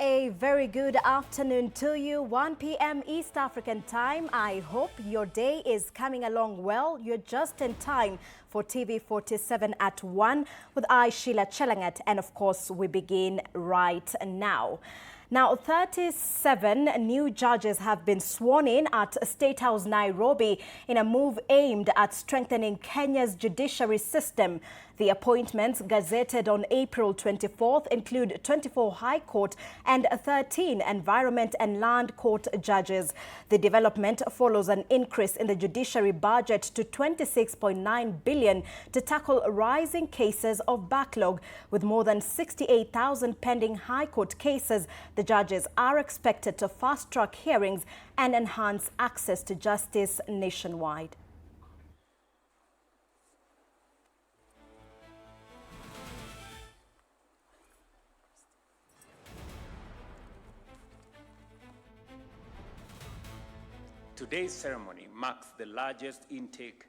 A very good afternoon to you. 1 p.m. East African time. I hope your day is coming along well. You're just in time for TV47 at 1 with I, Sheilar Chelangat, and of course we begin right now. Now, 37 new judges have been sworn in at State House, Nairobi, in a move aimed at strengthening Kenya's judiciary system. The appointments gazetted on April 24th include 24 High Court and 13 Environment and Land Court judges. The development follows an increase in the judiciary budget to 26.9 billion to tackle rising cases of backlog. With more than 68,000 pending High Court cases, the judges are expected to fast-track hearings and enhance access to justice nationwide. Today's ceremony marks the largest intake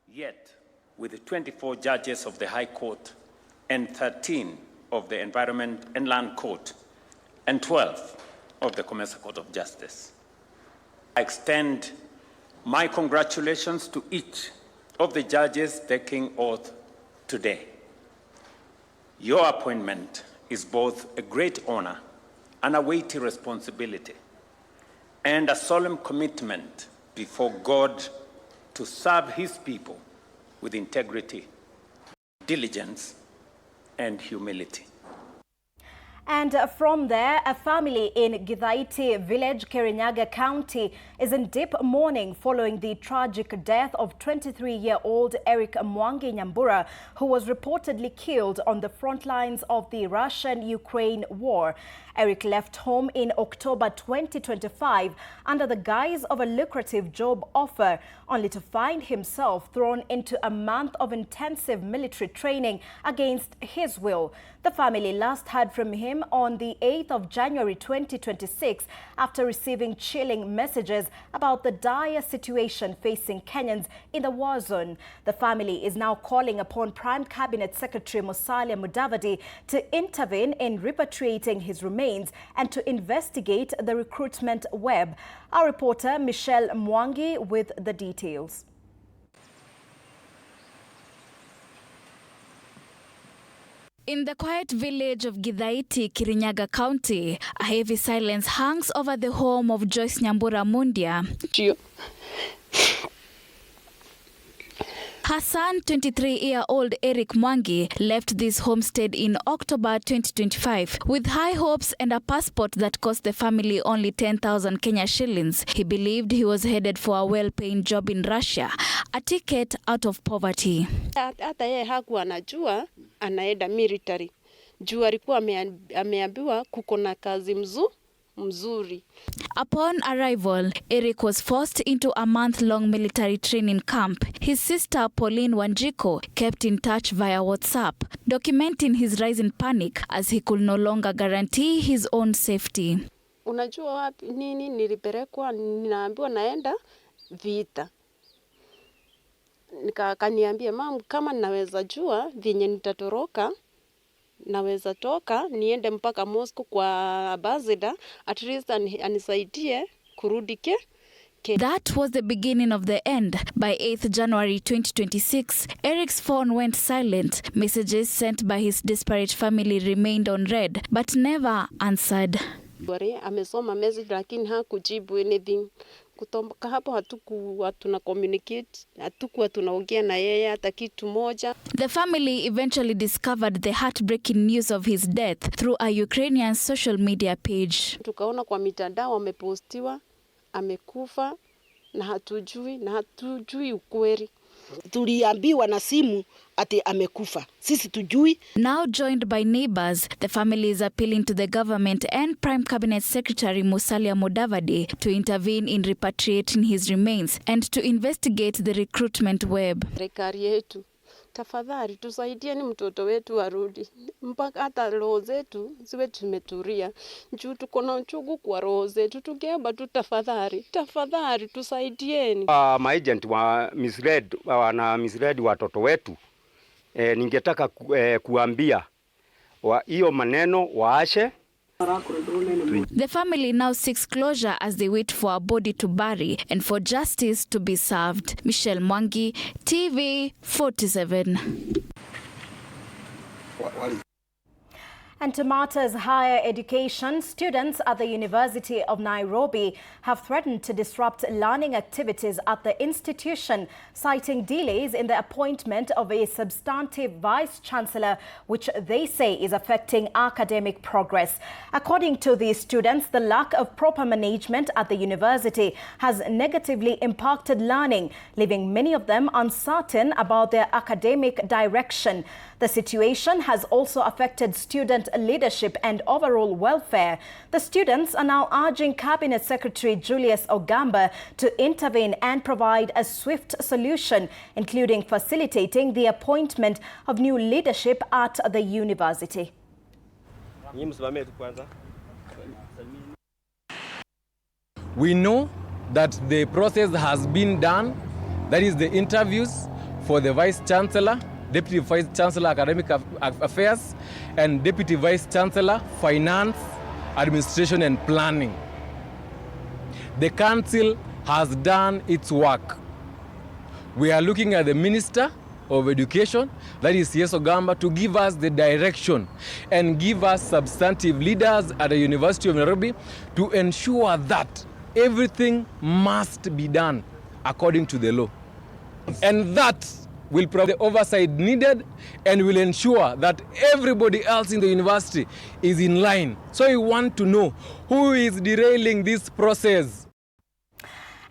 yet, with 24 judges of the High Court and 13 of the Environment and Land Court and 12 of the Commercial Court of Justice. I extend my congratulations to each of the judges taking oath today. Your appointment is both a great honor and a weighty responsibility, and a solemn commitment before God to serve His people with integrity, diligence, and humility. And from there, a family in Githaiti village, Kirinyaga County, is in deep mourning following the tragic death of 23-year-old Eric Mwangi Nyambura, who was reportedly killed on the front lines of the Russian-Ukraine war. Eric left home in October 2025 under the guise of a lucrative job offer, only to find himself thrown into a month of intensive military training against his will. The family last heard from him on the 8th of January 2026 after receiving chilling messages about the dire situation facing Kenyans in the war zone. The family is now calling upon Prime Cabinet Secretary Musalia Mudavadi to intervene in repatriating his remains and to investigate the recruitment web. Our reporter Michelle Mwangi with the details. In the quiet village of Githaiti, Kirinyaga County, a heavy silence hangs over the home of Joyce Nyambura Mundia. Her son, 23-year-old Eric Mwangi, left this homestead in October 2025 with high hopes and a passport that cost the family only 10,000 Kenya shillings. He believed he was headed for a well-paying job in Russia, a ticket out of poverty. Hata yeye hakuwa anajua anaenda military. Juu alikuwa ameambiwa kuko na kazi mzuri. Upon arrival, Eric was forced into a month-long military training camp. His sister, Pauline Wanjiko, kept in touch via WhatsApp, documenting his rising panic as he could no longer guarantee his own safety. Unajua wapi nini nilipelekwa, ninaambiwa naenda vita. Akaniambia, "Mom, kama naweza jua venye nitatoroka, naweza toka niende mpaka Moscow kwa ambassador, at least anisaidie kurudi ke." That was the beginning of the end. By 8th January 2026, Eric's phone went silent. Messages sent by his desperate family remained on read, but never answered. Amesoma message lakini hakujibu anything. Kutoka hapo hatukuwa tuna communicate, hatukuwa tunaongea na yeye hata kitu moja. The family eventually discovered the heartbreaking news of his death through a Ukrainian social media page. Tukaona kwa mitandao amepostiwa amekufa na hatujui ukweli. Tuliambiwa na simu ati amekufa. Sisi tujui. Now joined by neighbors, the family is appealing to the government and Prime Cabinet Secretary Musalia Mudavadi to intervene in repatriating his remains and to investigate the recruitment web. Serikali yetu, tafadhali tusaidieni mtoto wetu arudi. Mpaka hata roho zetu ziwe tumetulia. Juu tuko na uchungu kwa roho zetu. Tukiomba tu tafadhali tusaidieni. Maagent wa mislead watoto wetu. Ningetaka kuambia hiyo maneno waashe The family now seeks closure as they wait for a body to bury and for justice to be served. Michelle Mwangi, TV47. And to matters higher education, students at the University of Nairobi have threatened to disrupt learning activities at the institution, citing delays in the appointment of a substantive vice-chancellor, which they say is affecting academic progress. According to the students, the lack of proper management at the university has negatively impacted learning, leaving many of them uncertain about their academic direction. The situation has also affected student leadership and overall welfare. The students are now urging Cabinet Secretary Julius Ogamba to intervene and provide a swift solution, including facilitating the appointment of new leadership at the university. We know that the process has been done, that is the interviews for the Vice-Chancellor, Deputy Vice-Chancellor Academic Affairs, and Deputy Vice-Chancellor Finance, Administration and Planning. The Council has done its work. We are looking at the Minister of Education, that is C.S. Ogamba, to give us the direction and give us substantive leaders at the University of Nairobi to ensure that everything must be done according to the law. And that will provide the oversight needed and will ensure that everybody else in the university is in line. So we want to know who is derailing this process.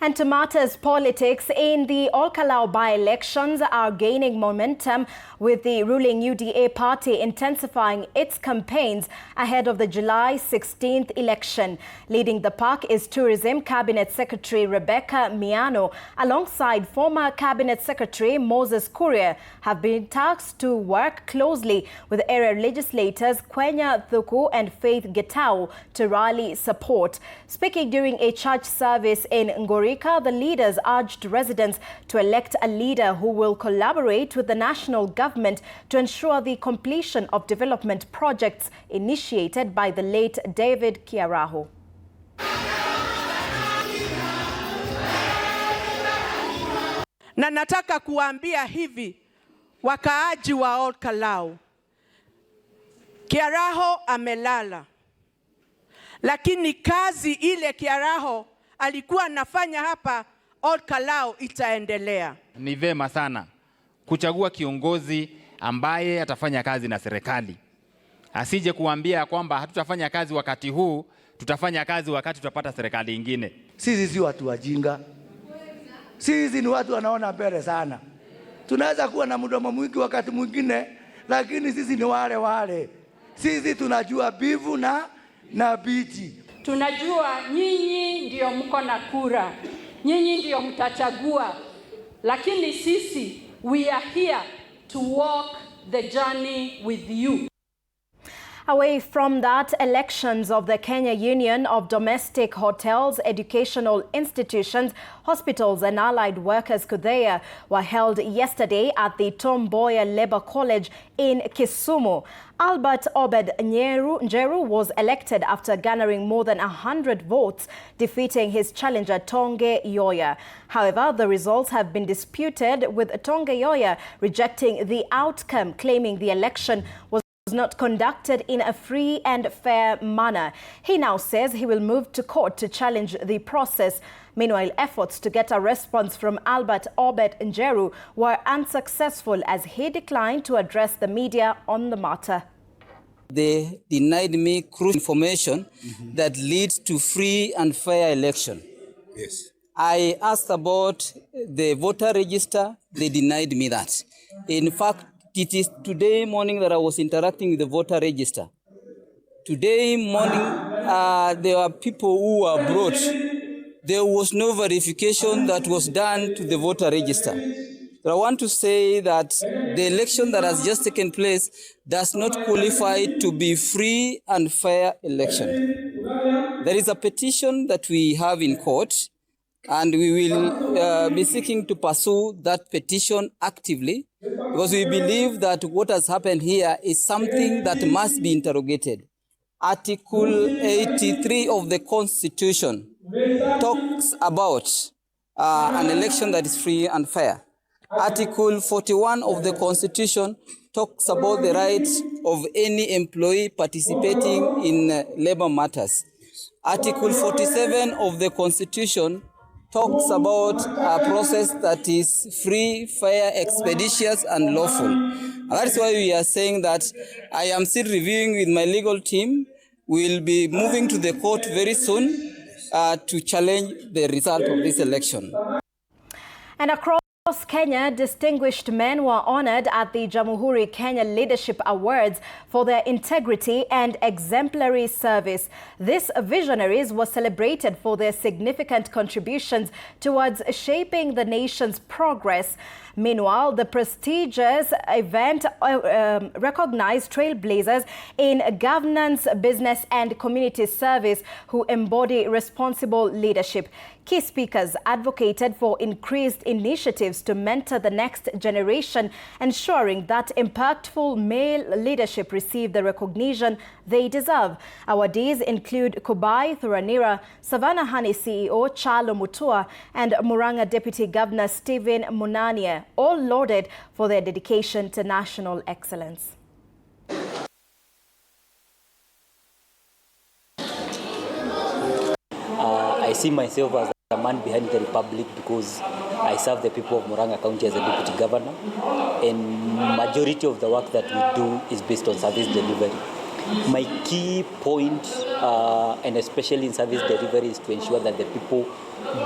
And to matters politics, in the Olkalau by-elections are gaining momentum, with the ruling UDA party intensifying its campaigns ahead of the July 16th election. Leading the pack is Tourism Cabinet Secretary Rebecca Miano, alongside former Cabinet Secretary Moses Kuria, have been tasked to work closely with area legislators Kwenya Thuku and Faith Getau to rally support. Speaking during a church service in Ngori, the leaders urged residents to elect a leader who will collaborate with the national government to ensure the completion of development projects initiated by the late David Kiaraho. Na nataka kuambia hivi wakaaji wa Olkalau, Kiaraho amelala, lakini kazi ile Kiaraho alikuwa anafanya hapa Olkalau itaendelea. Ni vema sana kuchagua kiongozi ambaye atafanya kazi na serikali. Asije kuambia kwamba hatutafanya kazi wakati huu, tutafanya kazi wakati tutapata serikali ingine. Sisi si watu wajinga. Sisi ni watu wanaona mbele sana. Tunaweza kuwa na mdomo mwingi wakati mwingine, lakini sisi ni wale. Sisi tunajua bivu na bichi. Tunajua nyinyi ndio mko na kura, nyinyi ndio mtachagua, lakini sisi we are here to walk the journey with you. Away from that, elections of the Kenya Union of Domestic Hotels, Educational Institutions, Hospitals and Allied Workers KUDHEA were held yesterday at the Tom Mboya Labour College in Kisumu. Albert Obed Njeru was elected after garnering more than 100 votes, defeating his challenger Tonge Yoya. However, the results have been disputed, with Tonge Yoya rejecting the outcome, claiming the election was not conducted in a free and fair manner. He now says he will move to court to challenge the process. Meanwhile, efforts to get a response from Albert Obed Njeru were unsuccessful, as he declined to address the media on the matter. They denied me crucial information that leads to free and fair election. Yes. I asked about the voter register. They denied me that. In fact, it is today morning that I was interacting with the voter register. Today morning, there were people who were brought. There was no verification that was done to the voter register. But I want to say that the election that has just taken place does not qualify to be free and fair election. There is a petition that we have in court, and we will be seeking to pursue that petition actively, because we believe that what has happened here is something that must be interrogated. Article 83 of the Constitution talks about an election that is free and fair. Article 41 of the Constitution talks about the rights of any employee participating in labor matters. Article 47 of the Constitution talks about a process that is free, fair, expeditious, and lawful. And that's why we are saying that I am still reviewing with my legal team. We'll be moving to the court very soon to challenge the result of this election. And across Kenya, distinguished men were honored at the Jamhuri Kenya Leadership Awards for their integrity and exemplary service. These visionaries were celebrated for their significant contributions towards shaping the nation's progress. Meanwhile, the prestigious event recognized trailblazers in governance, business, and community service who embody responsible leadership. Key speakers advocated for increased initiatives to mentor the next generation, ensuring that impactful male leadership receive the recognition they deserve. Awardees include Kubai Thuranira, Savannah Honey CEO Chalo Mutua, and Murang'a Deputy Governor Stephen Munania, all lauded for their dedication to national excellence. I see myself as a man behind the republic because I serve the people of Murang'a County as a deputy governor, and majority of the work that we do is based on service delivery. My key point, and especially in service delivery, is to ensure that the people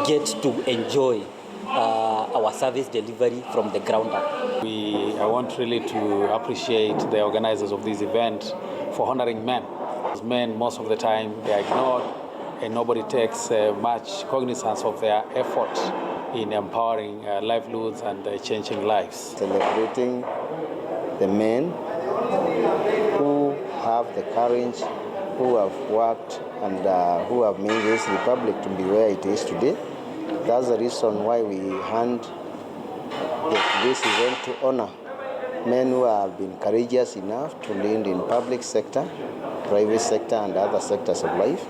get to enjoy our service delivery from the ground up. I want really to appreciate the organizers of this event for honoring men. Men, most of the time, they are ignored, and nobody takes much cognizance of their effort in empowering livelihoods and changing lives. Celebrating the men who have the courage, who have worked and who have made this republic to be where it is today. That's the reason why we hand this event to honor men who have been courageous enough to lead in public sector, private sector, and other sectors of life.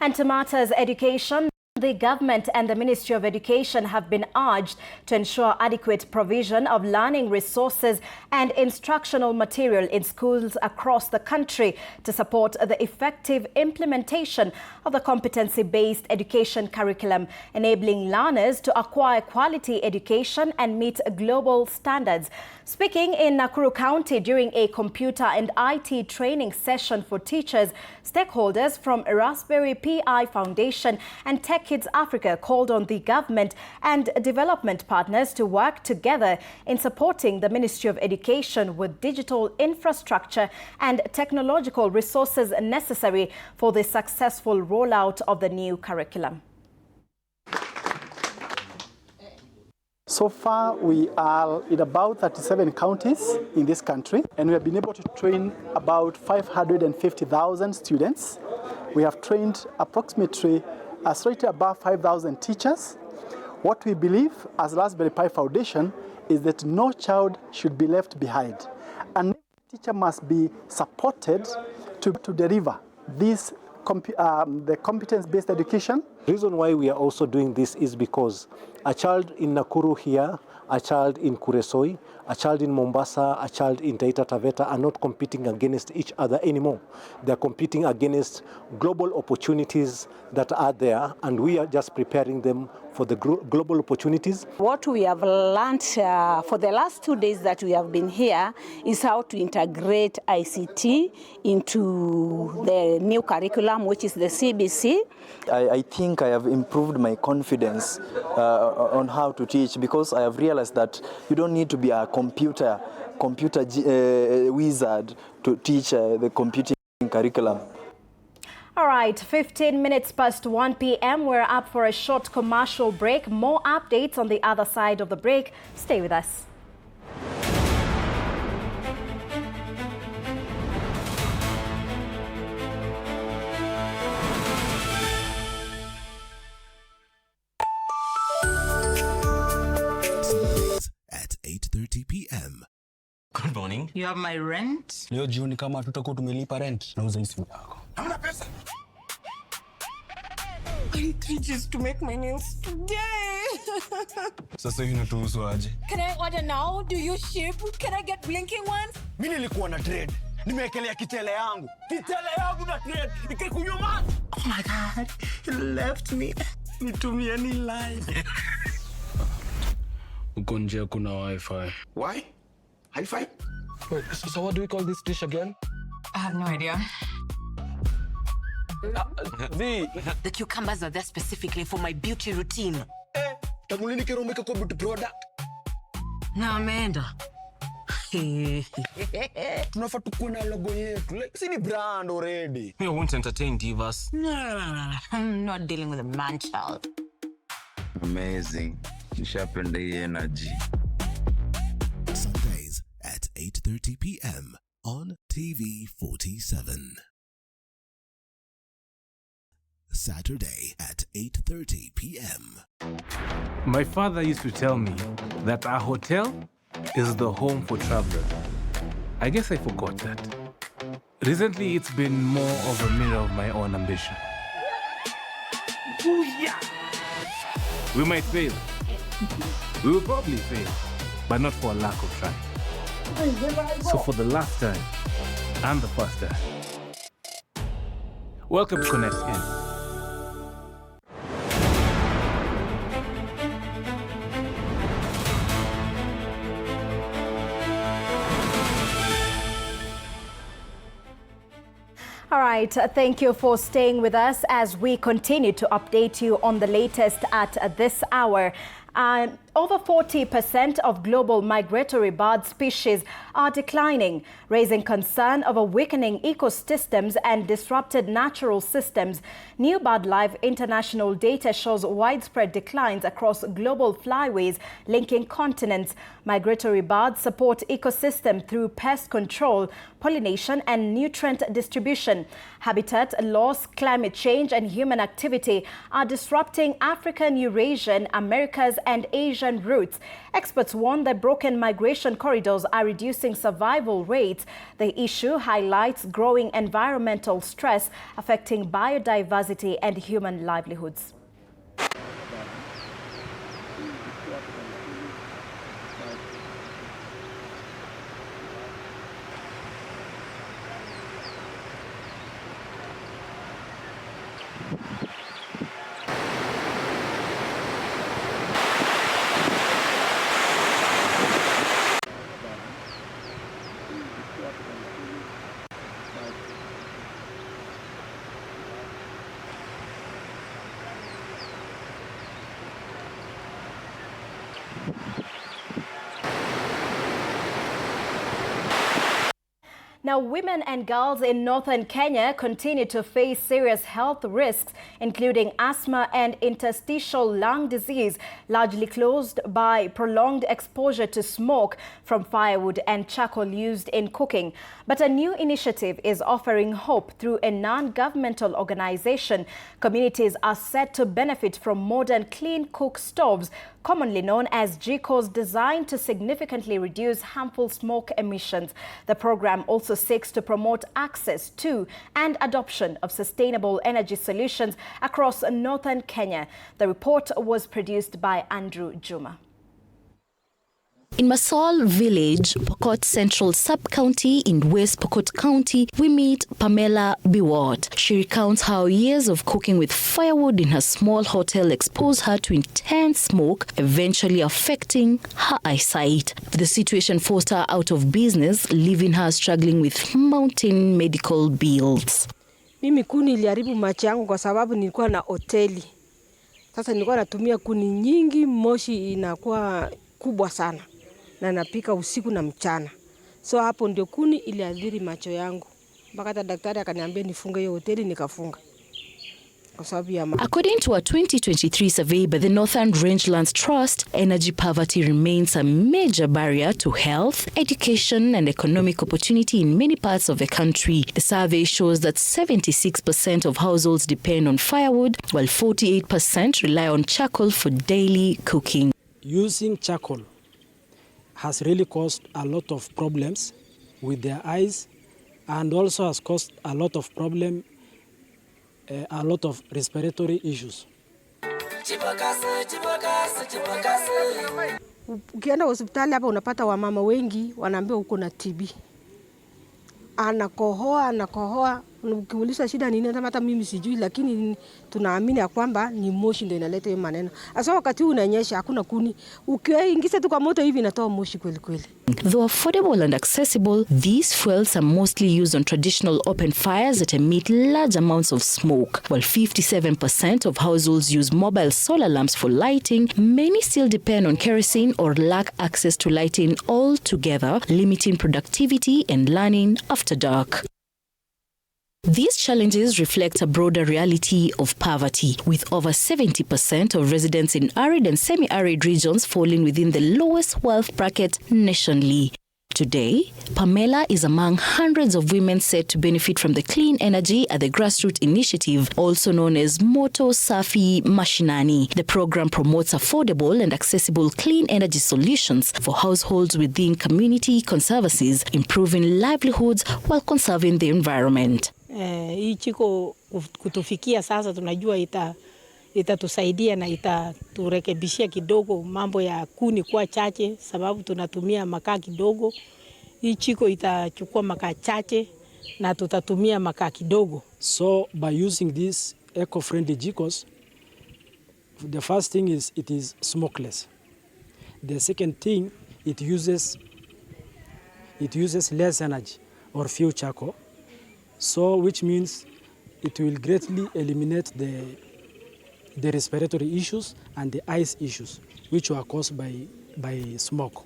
And to matters education, the government and the Ministry of Education have been urged to ensure adequate provision of learning resources and instructional material in schools across the country to support the effective implementation of the competency-based education curriculum, enabling learners to acquire quality education and meet global standards. Speaking in Nakuru County during a computer and IT training session for teachers, stakeholders from Raspberry Pi Foundation and Tech Kids Africa called on the government and development partners to work together in supporting the Ministry of Education with digital infrastructure and technological resources necessary for the successful rollout of the new curriculum. So far, we are in about 37 counties in this country, and we have been able to train about 550,000 students. We have trained approximately slightly above 5,000 teachers. What we believe as Raspberry Pi Foundation is that no child should be left behind, and every teacher must be supported to deliver this the competence-based education. The reason why we are also doing this is because a child in Nakuru here, a child in Kuresoi, a child in Mombasa, a child in Taita Taveta are not competing against each other anymore. They are competing against global opportunities that are there, and we are just preparing them for the global opportunities. What we have learned for the last 2 days that we have been here is how to integrate ICT into the new curriculum, which is the CBC. I think I have improved my confidence on how to teach, because I have realized that you don't need to be a computer wizard to teach the computing curriculum. All right, 15 minutes past 1 p.m. We're up for a short commercial break. More updates on the other side of the break. Stay with us. At 8:30 p.m. Good morning. morning. You have my rent? Leo jioni kama tutakuwa tumelipa rent nauza hii simu yako. Hamna pesa. I need 3 G's to make my nails today. Sasa hivi natuhusu aje? Can I order now? Do you ship? Can I get blinking ones? Mimi nilikuwa na trade. Nimewekelea kitele yangu. Kitele yangu na trade. Nikikunyuma. Oh my God. He left me. Nitumie ni line. Uko nje kuna wifi. Why? Hi-fi? Wait, so what do we call this dish again? I have no idea. The cucumbers are there specifically for my beauty routine. Tamulini kero make a beauty product. Na ameenda. Tunafaa tukuwe na logo yetu. Like, si ni brand already. We won't entertain divas. No. I'm not dealing with a man child. Amazing. Nishapenda hii energy. Sundays at 8:30 p.m. on TV47. Saturday at 8:30 p.m. My father used to tell me that our hotel is the home for travelers. I guess I forgot that. Recently, it's been more of a mirror of my own ambition. Ooh, yeah. We might fail. We will probably fail, but not for a lack of trying. So for the last time, and the first time, welcome to Connect In. All right, thank you for staying with us as we continue to update you on the latest at this hour. Over 40% of global migratory bird species are declining, raising concern over weakening ecosystems and disrupted natural systems. New BirdLife International data shows widespread declines across global flyways linking continents. Migratory birds support ecosystem through pest control, pollination and nutrient distribution. Habitat loss, climate change and human activity are disrupting African, Eurasian, Americas and Asian routes. Experts warn that broken migration corridors are reducing survival rates. The issue highlights growing environmental stress affecting biodiversity and human livelihoods. Now, women and girls in northern Kenya continue to face serious health risks, including asthma and interstitial lung disease, largely caused by prolonged exposure to smoke from firewood and charcoal used in cooking. But a new initiative is offering hope through a non-governmental organization. Communities are set to benefit from modern clean cook stoves, commonly known as GOtv, designed to significantly reduce harmful smoke emissions. The program also seeks to promote access to and adoption of sustainable energy solutions across northern Kenya. The report was produced by Andrew Juma. In Masol Village, Pokot Central Sub-County in West Pokot County, we meet Pamela Biwott. She recounts how years of cooking with firewood in her small hotel exposed her to intense smoke, eventually affecting her eyesight. The situation forced her out of business, leaving her struggling with mounting medical bills. Mimi kuni iliharibu macho yangu kwa sababu nilikuwa na hoteli. Sasa nilikuwa natumia kuni nyingi, moshi inakuwa kubwa sana. Na napika usiku na mchana. So hapo ndio kuni iliadhiri macho yangu. Mpaka hata daktari akaniambia nifunge hiyo hoteli, nikafunga. Kwa sababu ya macho. According to a 2023 survey by the Northern Rangelands Trust, energy poverty remains a major barrier to health, education and economic opportunity in many parts of the country. The survey shows that 76% of households depend on firewood, while 48% rely on charcoal for daily cooking. Using charcoal has really caused a lot of problems with their eyes, and also has caused a lot of problem, a lot of respiratory issues. Ukienda hospitali hapa unapata wamama wengi wanaambiwa uko na TB. Anakohoa, ukiuliza shida nini, hata mimi sijui, lakini tunaamini ya kwamba ni moshi ndio inaleta hiyo maneno. Asa wakati unanyesha hakuna kuni, ukiingiza tu kwa moto hivi inatoa moshi kweli kweli. Though affordable and accessible, these fuels are mostly used on traditional open fires that emit large amounts of smoke. While 57% of households use mobile solar lamps for lighting, many still depend on kerosene or lack access to lighting altogether, limiting productivity and learning after dark. These challenges reflect a broader reality of poverty, with over 70% of residents in arid and semi-arid regions falling within the lowest wealth bracket nationally. Today, Pamela is among hundreds of women set to benefit from the clean energy at the grassroots initiative, also known as Moto Safi Mashinani. The program promotes affordable and accessible clean energy solutions for households within community conservancies, improving livelihoods while conserving the environment. Hii chiko kutufikia sasa tunajua itatusaidia na itaturekebishia kidogo mambo ya kuni kwa chache, sababu tunatumia makaa kidogo. Hii chiko itachukua makaa chache na tutatumia makaa kidogo. So by using these eco-friendly jikos, the first thing is it is smokeless. The second thing, it uses less energy or fuel charcoal. So which means it will greatly eliminate the respiratory issues and the eyes issues which were caused by smoke.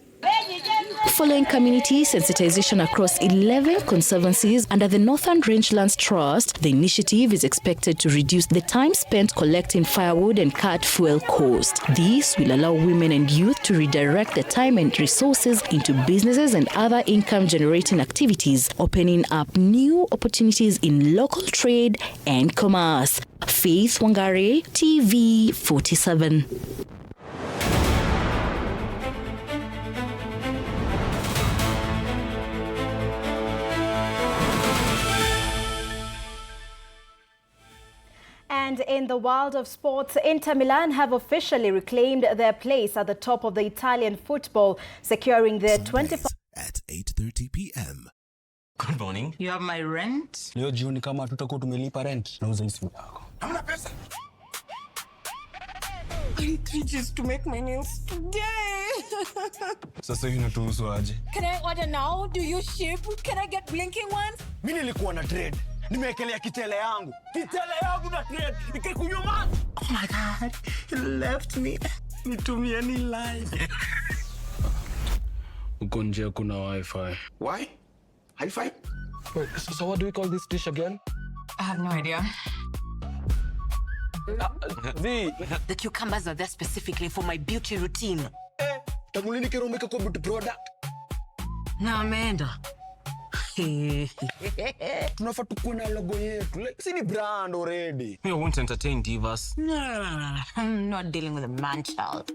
Following community sensitization across 11 conservancies under the Northern Rangelands Trust, the initiative is expected to reduce the time spent collecting firewood and cut fuel cost. This will allow women and youth to redirect the time and resources into businesses and other income-generating activities, opening up new opportunities in local trade and commerce. Faith Wangare, TV47. And in the world of sports, Inter Milan have officially reclaimed their place at the top of the Italian football, securing their 25th at 8:30 p.m. Good morning. You have my rent? Leo jioni kama tutakuwa tumelipa rent, nauza hii simu yako. Hamna pesa. I need 3 G's to make my nails today. Sasa hivi natuhusu aje? Can I order now? Do you ship? Can I get blinking ones? Mimi nilikuwa na trade. Nimewekelea kitele yangu na trade ikikunyuma. Oh my God, you left me. Nitumie ni live. Uko nje kuna wifi. Why? High five? Wait, so what do we call this dish again? I have no idea. The cucumbers are there specifically for my beauty routine. Tamulini kero make a beauty product. Na Amanda. Tunafaa tukuwe na logo yetu. Like, si ni brand already. We won't entertain divas. No. I'm not dealing with a man child.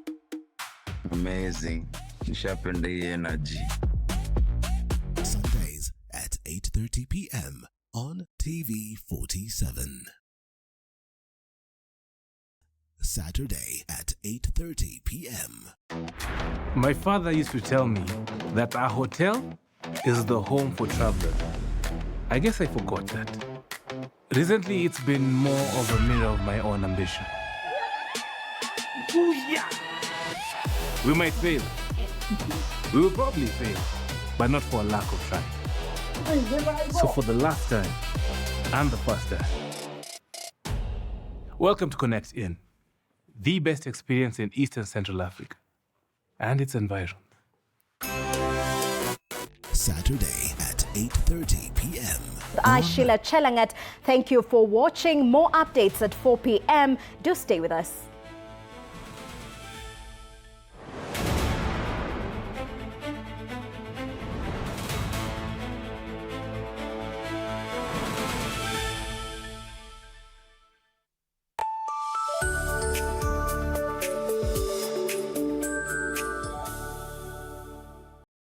Amazing. Nishapenda hii energy. Sundays at 8:30 p.m. on TV47. Saturday at 8:30 p.m. My father used to tell me that our hotel is the home for travelers. I guess I forgot that. Recently, it's been more of a mirror of my own ambition. Yeah. We might fail. We will probably fail, but not for a lack of trying. So for the last time and the first time, welcome to Connect In, the best experience in Eastern Central Africa and its environs. Saturday at 8:30 p.m. I, Sheilar Chelangat, thank you for watching. More updates at 4 p.m. Do stay with us.